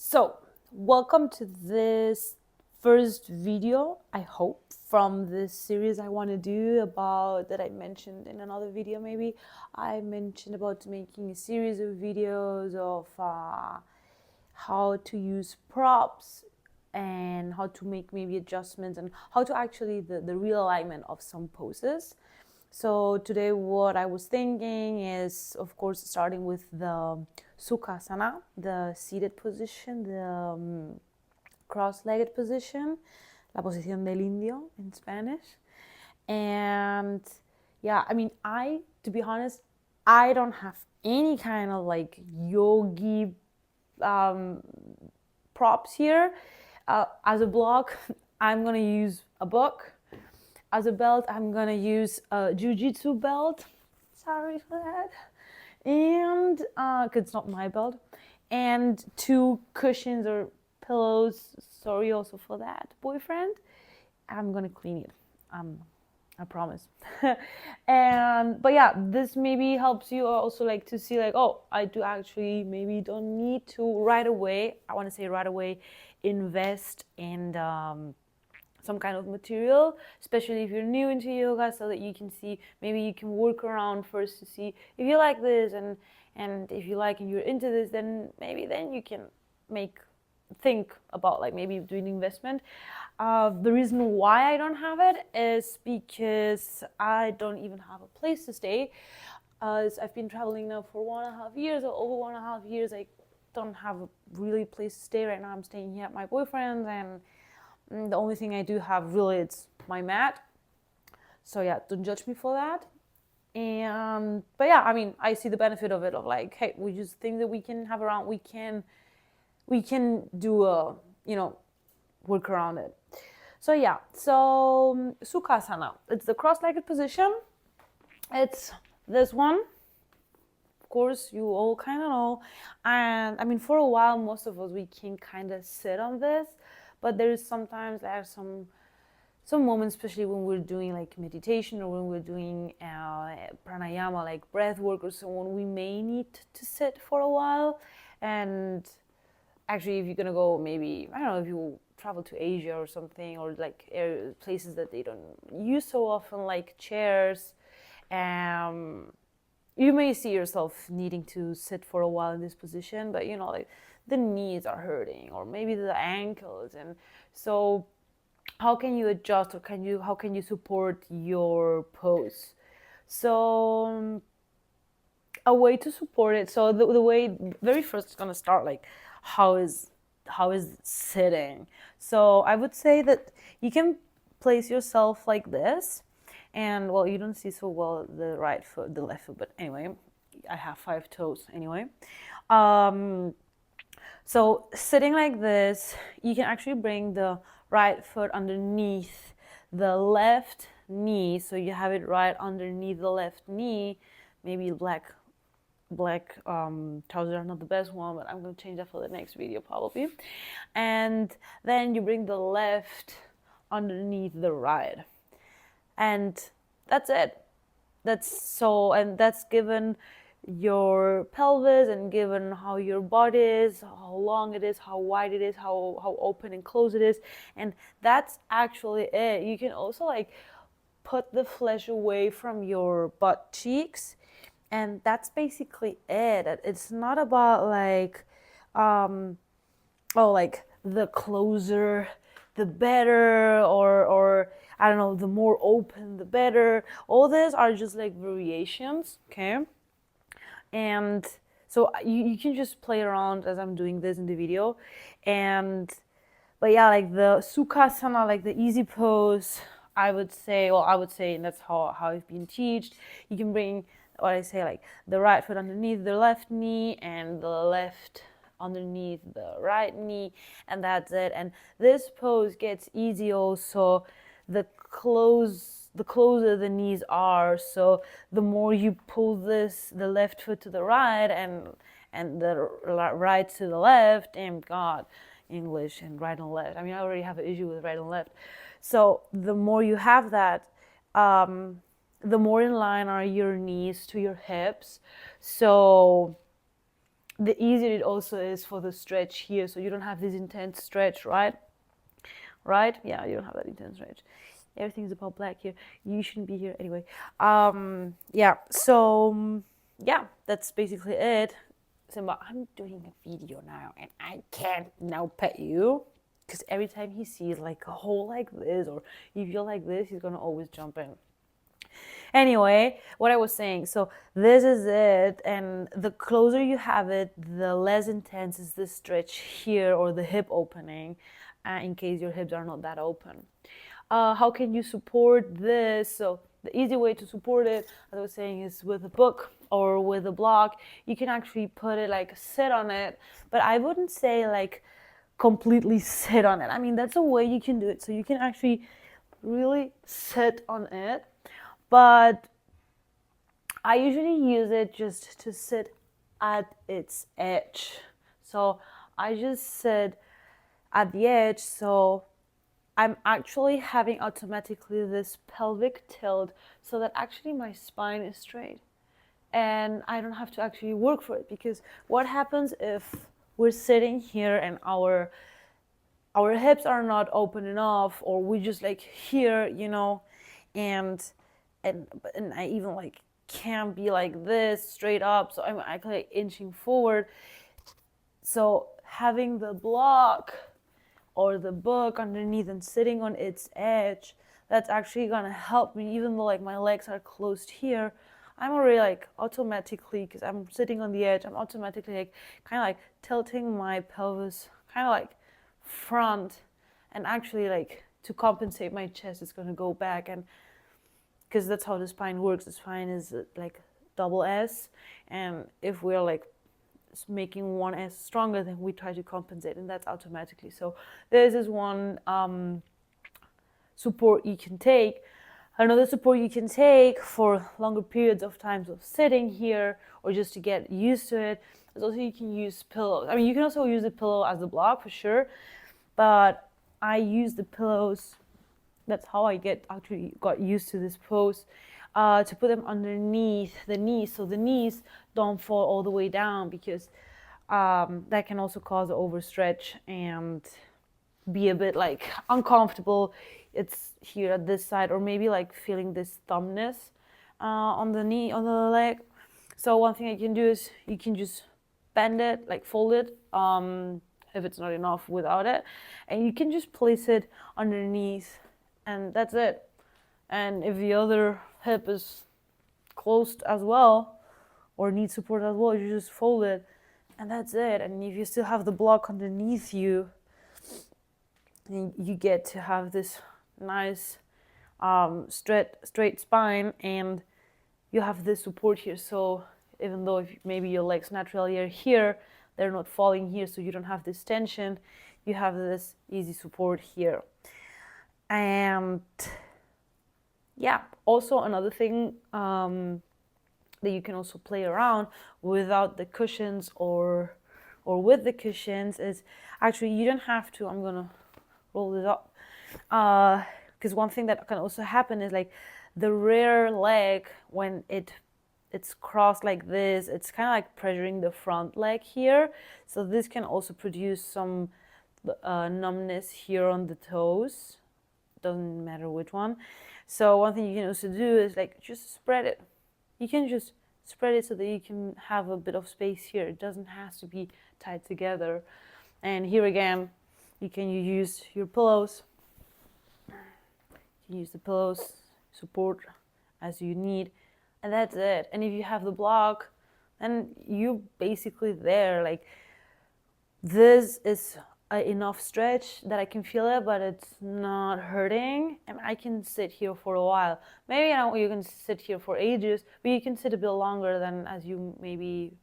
So, welcome to this first video, I hope, from this series I want to do about that I mentioned in another video. Maybe I mentioned about making a series of videos of how to use props and how to make maybe adjustments and how to actually the realignment of some poses. So today what I was thinking is, of course, starting with the Sukhasana, the seated position, the cross-legged position, la posición del indio in Spanish. And yeah, I mean, to be honest, I don't have any kind of like yogi props here. As a block, I'm gonna use a book. As a belt, I'm gonna use a jiu-jitsu belt. Sorry for that. And cause it's not my belt. And 2 cushions or pillows. Sorry also for that, boyfriend. I'm gonna clean it. I promise. But yeah, this maybe helps you also like to see like, oh, I do actually maybe don't need to right away. I want to say right away, invest in some kind of material, especially if you're new into yoga, so that you can see, maybe you can work around first to see if you like this, and if you like and you're into this, then maybe then you can think about like maybe doing investment. The reason why I don't have it is because I don't even have a place to stay. I've been traveling now for 1.5 years, or over 1.5 years. I don't have a really place to stay right now. I'm staying here at my boyfriend's, and the only thing I do have really it's my mat. So yeah, don't judge me for that. But yeah, I mean, I see the benefit of it, of like, hey, we just think that we can have around, we can do a, work around it. So yeah, so Sukhasana, it's the cross-legged position. It's this one. Of course, you all kind of know. And I mean, for a while, most of us, we can kind of sit on this, but there is sometimes there are some moments, especially when we're doing like meditation or when we're doing pranayama, like breath work or so on, we may need to sit for a while. And actually, if you're gonna go, maybe, I don't know, if you travel to Asia or something, or like places that they don't use so often, like chairs, you may see yourself needing to sit for a while in this position, but like the knees are hurting, or maybe the ankles, and so how can you adjust, or how can you support your pose? So a way to support it, so the way very first is going to start like how is sitting. So I would say that you can place yourself like this, and well, you don't see so well the right foot, the left foot, but anyway, I have 5 toes anyway. So sitting like this, you can actually bring the right foot underneath the left knee, so you have it right underneath the left knee. Maybe black trousers are not the best one, but I'm going to change that for the next video probably. And then you bring the left underneath the right, and that's it. And that's given your pelvis, and given how your body is, how long it is, how wide it is, how open and closed it is, and that's actually it. You can also like put the flesh away from your butt cheeks, and that's basically it. It's not about like like the closer the better, or I don't know, the more open the better. All these are just like variations, okay? And so you can just play around as I'm doing this in the video. But yeah, like the Sukhasana, like the easy pose, I would say, and that's how I've been taught, you can bring what I say, like the right foot underneath the left knee, and the left underneath the right knee, and that's it. And this pose gets easy also the closer the knees are, so the more you pull the left foot to the right, and the right to the left, and God, English and right and left, I mean, I already have an issue with right and left. So the more you have that, the more in line are your knees to your hips. So the easier it also is for the stretch here. So you don't have this intense stretch, right? Right? Yeah, you don't have that intense stretch. Everything's about black here. You shouldn't be here anyway. Yeah, so yeah, that's basically it. Simba, I'm doing a video now and I can't now pet you, because every time he sees like a hole like this, or if you're like this, he's gonna always jump in. Anyway, what I was saying, so this is it, and the closer you have it, the less intense is the stretch here or the hip opening, in case your hips are not that open. How can you support this? So the easy way to support it, as I was saying, is with a book or with a block. You can actually put it like sit on it, but I wouldn't say like completely sit on it. I mean, that's a way you can do it. So you can actually really sit on it, but I usually use it just to sit at its edge. So I just sit at the edge, so I'm actually having automatically this pelvic tilt, so that actually my spine is straight and I don't have to actually work for it. Because what happens if we're sitting here and our hips are not open enough, or we just like here, and I even like can't be like this straight up, so I'm actually like inching forward. So having the block or the book underneath and sitting on its edge, that's actually gonna help me. Even though like my legs are closed here, I'm already like automatically, because I'm sitting on the edge, I'm automatically like kind of like tilting my pelvis kind of like front, and actually like to compensate my chest is gonna go back. And because that's how the spine works, the spine is like double S, and if we're like making one S stronger, then we try to compensate, and that's automatically. So this is one support you can take. Another support you can take for longer periods of times of sitting here, or just to get used to it, is also you can use pillows. I mean, you can also use the pillow as a block for sure, but I use the pillows. That's how I actually got used to this pose. To put them underneath the knees, so the knees don't fall all the way down, because that can also cause overstretch and be a bit like uncomfortable. It's here at this side, or maybe like feeling this thumbness on the knee, on the leg. So one thing I can do is you can just bend it, like fold it, if it's not enough without it, and you can just place it underneath, and that's it. And if the other hip is closed as well, or needs support as well, you just fold it, and that's it. And if you still have the block underneath you, then you get to have this nice straight spine, and you have this support here. So even though if maybe your legs naturally are here, they're not falling here, so you don't have this tension, you have this easy support here. And yeah, also another thing that you can also play around without the cushions or with the cushions is, actually you don't have to, I'm gonna roll this up, because one thing that can also happen is like the rear leg, when it's crossed like this, it's kind of like pressuring the front leg here, so this can also produce some numbness here on the toes, doesn't matter which one. So one thing you can also do is like just spread it. You can just spread it so that you can have a bit of space here. It doesn't have to be tied together. And here again, you can use your pillows. You can use the pillows, support as you need, and that's it. And if you have the block, then you're basically there. Like, this is enough stretch that I can feel it, but it's not hurting, and I can sit here for a while. Maybe you can sit here for ages, but you can sit a bit longer than as you maybe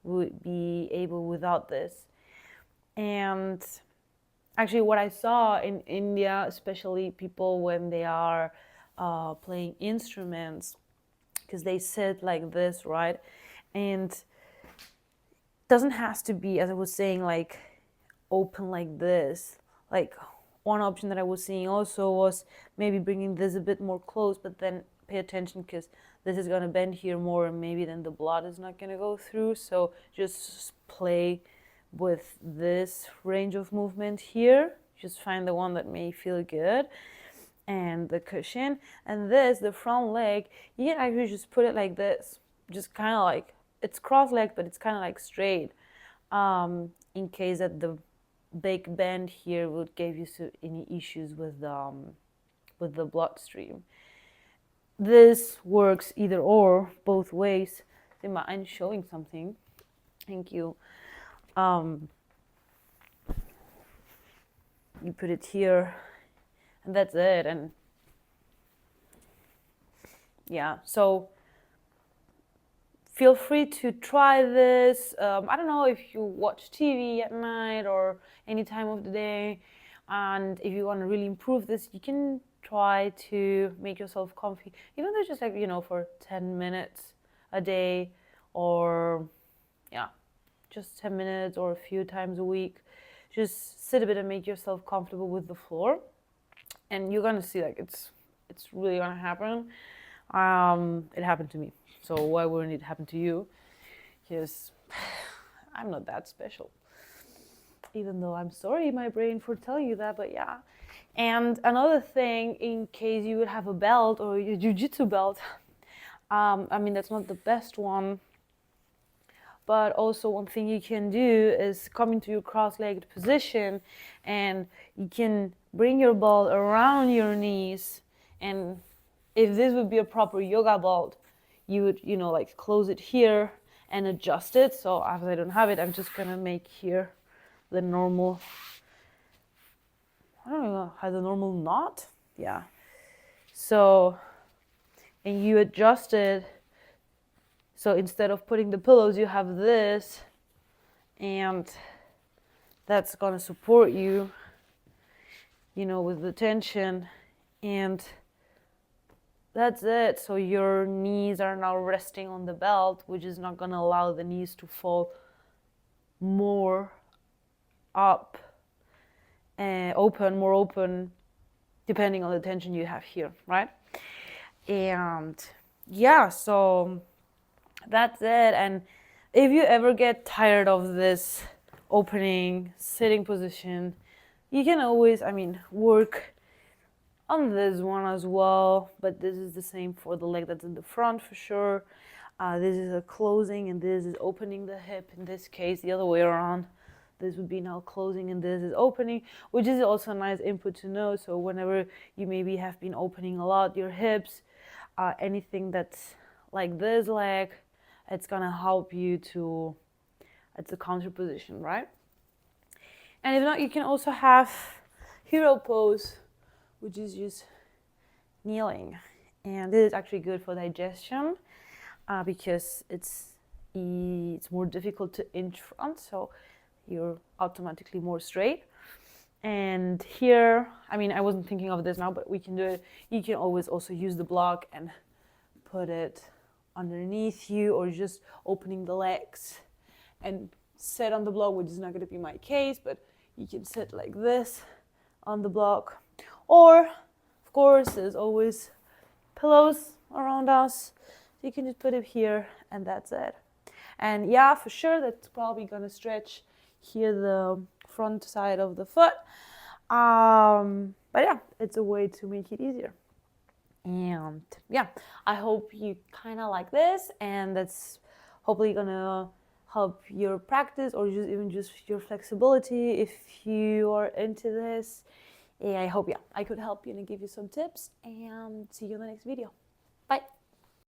would be able without this. And actually, what I saw in India, especially people when they are playing instruments, because they sit like this, right? And doesn't have to be, as I was saying, like open like this. Like, one option that I was seeing also was maybe bringing this a bit more close, but then pay attention, because this is gonna bend here more, and maybe then the blood is not gonna go through. So just play with this range of movement here. Just find the one that may feel good. And the cushion, and this, the front leg, you can actually just put it like this, just kind of like, it's cross-legged, but it's kind of like straight, in case that the big bend here would give you any issues with the bloodstream. This works either or, both ways. Do you mind showing something? Thank you. You put it here, and that's it. And yeah, so feel free to try this. I don't know if you watch TV at night or any time of the day, and if you want to really improve this, you can try to make yourself comfy, even though it's just like, for 10 minutes a day, or yeah, just 10 minutes or a few times a week. Just sit a bit and make yourself comfortable with the floor, and you're gonna see like it's really gonna happen. It happened to me, so why wouldn't it happen to you? Because I'm not that special, even though I'm sorry, my brain, for telling you that, but yeah. And another thing, in case you would have a belt or your jiu-jitsu belt, I mean, that's not the best one, but also one thing you can do is come into your cross-legged position, and you can bring your ball around your knees. And if this would be a proper yoga belt, you would, like close it here and adjust it. So as I don't have it, I'm just gonna make here the normal, I don't know, has a normal knot. Yeah. So, and you adjust it. So instead of putting the pillows, you have this, and that's gonna support you, with the tension, and that's it. So your knees are now resting on the belt, which is not gonna allow the knees to fall more up and more open, depending on the tension you have here, right? And yeah, so that's it. And if you ever get tired of this opening sitting position, you can always, work on this one as well, but this is the same for the leg that's in the front for sure. This is a closing, and this is opening the hip. In this case, the other way around. This would be now closing, and this is opening, which is also a nice input to know. So whenever you maybe have been opening a lot your hips, anything that's like this leg, it's gonna help you to, it's a counter position, right? And if not, you can also have hero pose, which is just kneeling. And this is actually good for digestion, because it's more difficult to inch front, so you're automatically more straight. And here, I wasn't thinking of this now, but we can do it. You can always also use the block and put it underneath you, or just opening the legs and sit on the block, which is not going to be my case, but you can sit like this on the block. Or, of course, there's always pillows around us. So you can just put it here, and that's it. And yeah, for sure, that's probably going to stretch here the front side of the foot. But yeah, it's a way to make it easier. And yeah, I hope you kind of like this, and that's hopefully gonna help your practice, or even just your flexibility if you are into this. And I hope I could help you and give you some tips, and see you in the next video.